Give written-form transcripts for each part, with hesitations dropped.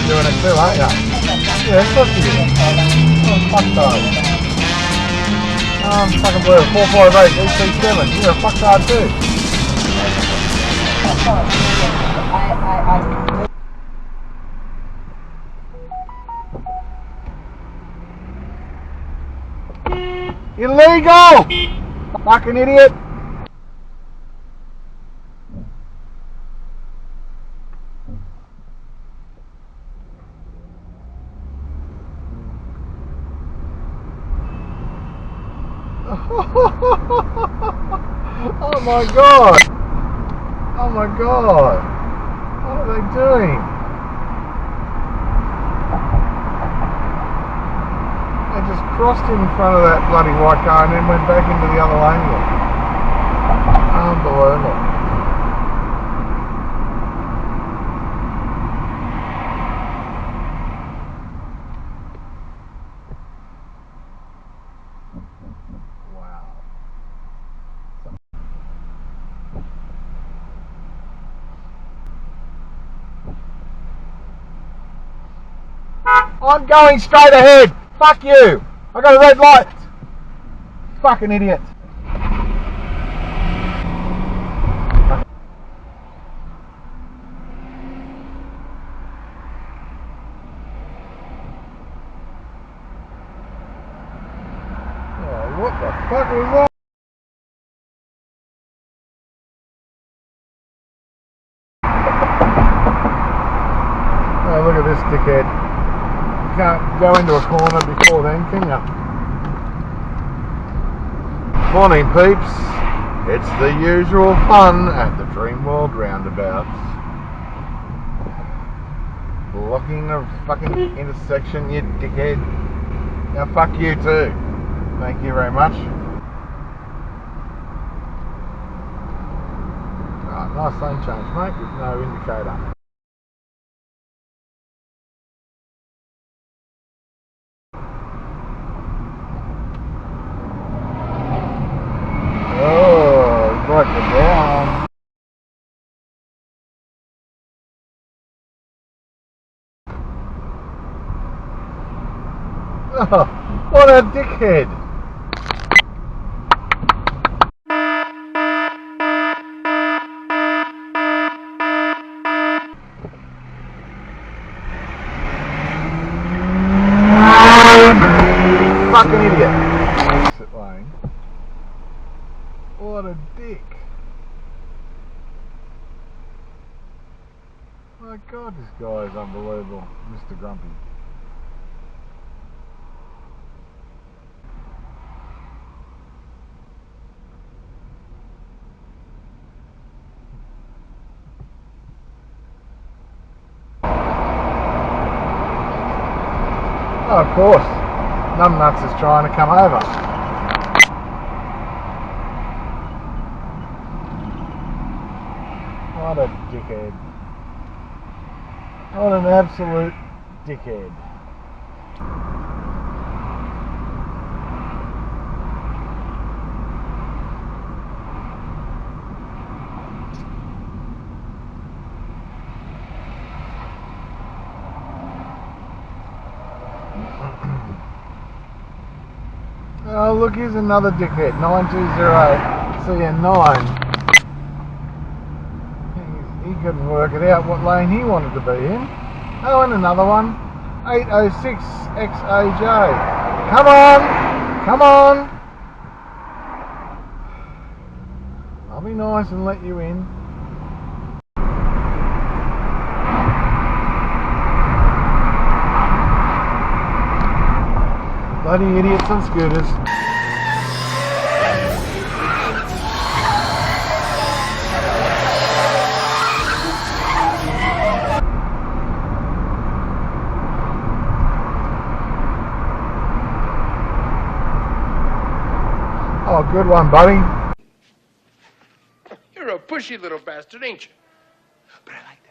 for doing it too, aren't you? Yeah, of course you do. Oh, fuck those. Oh, I'm fucking blue. 458 EC7. You're a fucktard too. Illegal! Fucking idiot! Oh my god! Oh my god! What are they doing? They just crossed in front of that bloody white car and then went back into the other lane again. Unbelievable. I'm going straight ahead. Fuck you. I got a red light. Fucking idiot. Oh, what the fuck was that? Oh, look at this dickhead. You can't go into a corner before then, can you? Morning, peeps. It's the usual fun at the Dream World roundabouts. Blocking the fucking intersection, you dickhead. Now fuck you too. Thank you very much. Right, nice lane change, mate, with no indicator. Oh, broke it down. Oh, what a dickhead. Fucking idiot. Exit lane. What a dick. My god, this guy is unbelievable, Mr. Grumpy. Oh, of course. Numbnuts is trying to come over. What a dickhead. What an absolute dickhead. Oh, look, here's another dickhead. 9208 CN9. He couldn't work it out what lane he wanted to be in. Oh, and another one. 806 XAJ. Come on! Come on! I'll be nice and let you in. Bloody idiots on scooters. Oh, good one, buddy. You're a pushy little bastard, ain't you? But I like that.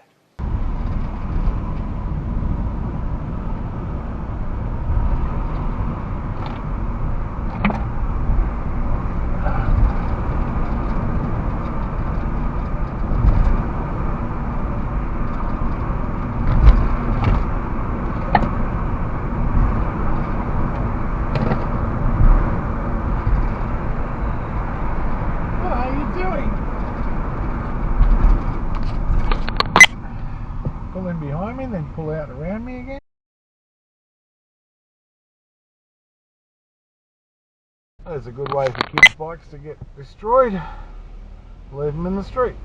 pull in behind me and then pull out around me again. That's a good way for kids' bikes to get destroyed. Leave them in the street.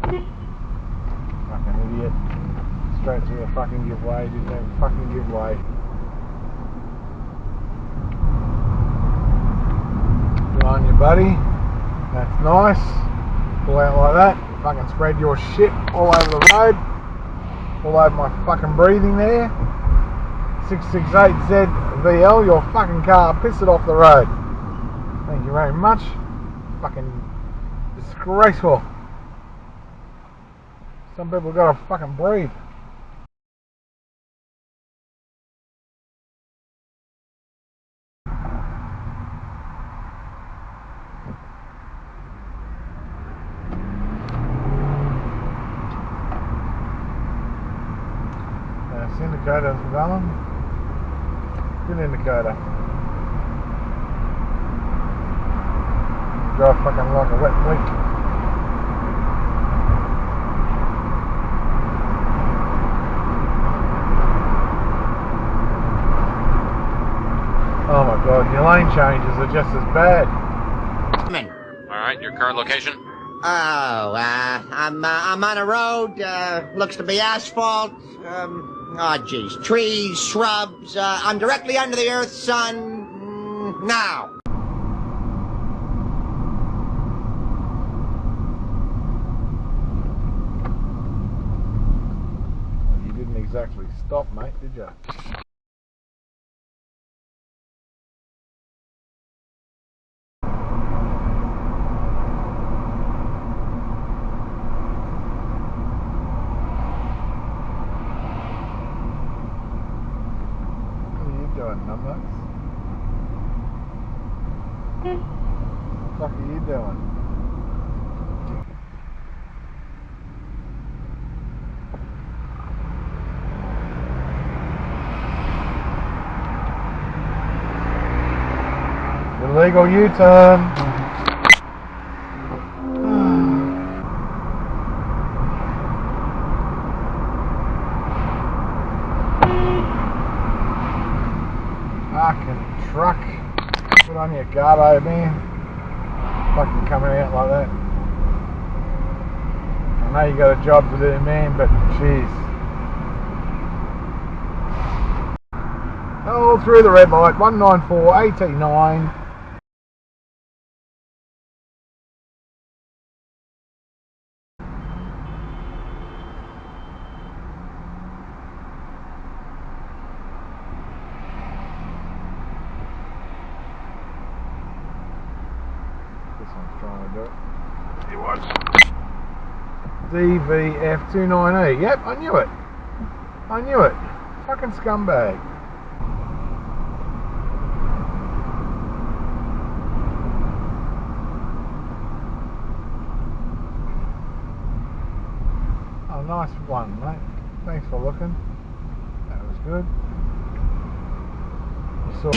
Fucking idiot. Straight through a fucking giveaway, didn't even fucking give way. Good on you, buddy. That's nice. Pull out like that. Fucking spread your shit all over the road. All over my fucking breathing there. 668ZVL, your fucking car, piss it off the road. Thank you very much. Fucking disgraceful. Some people gotta fucking breathe. Indicator's going. Good indicator. Drive fucking like a wet week. Oh my god, your lane changes are just as bad. Alright, your current location? Oh, I'm on a road, looks to be asphalt, oh geez, trees, shrubs, I'm directly under the earth, son, now. You didn't exactly stop, mate, did you? Numbers. What the fuck are you doing? Illegal U-turn. Fucking truck. Put on your garbo, man. Fucking coming out like that. I know you got a job to do, man, but jeez. Oh, through the red light. 19489. This one's trying to do it. It was DVF29E. Yep, I knew it. I knew it. Fucking scumbag. Oh, nice one, mate. Thanks for looking. That was good. You saw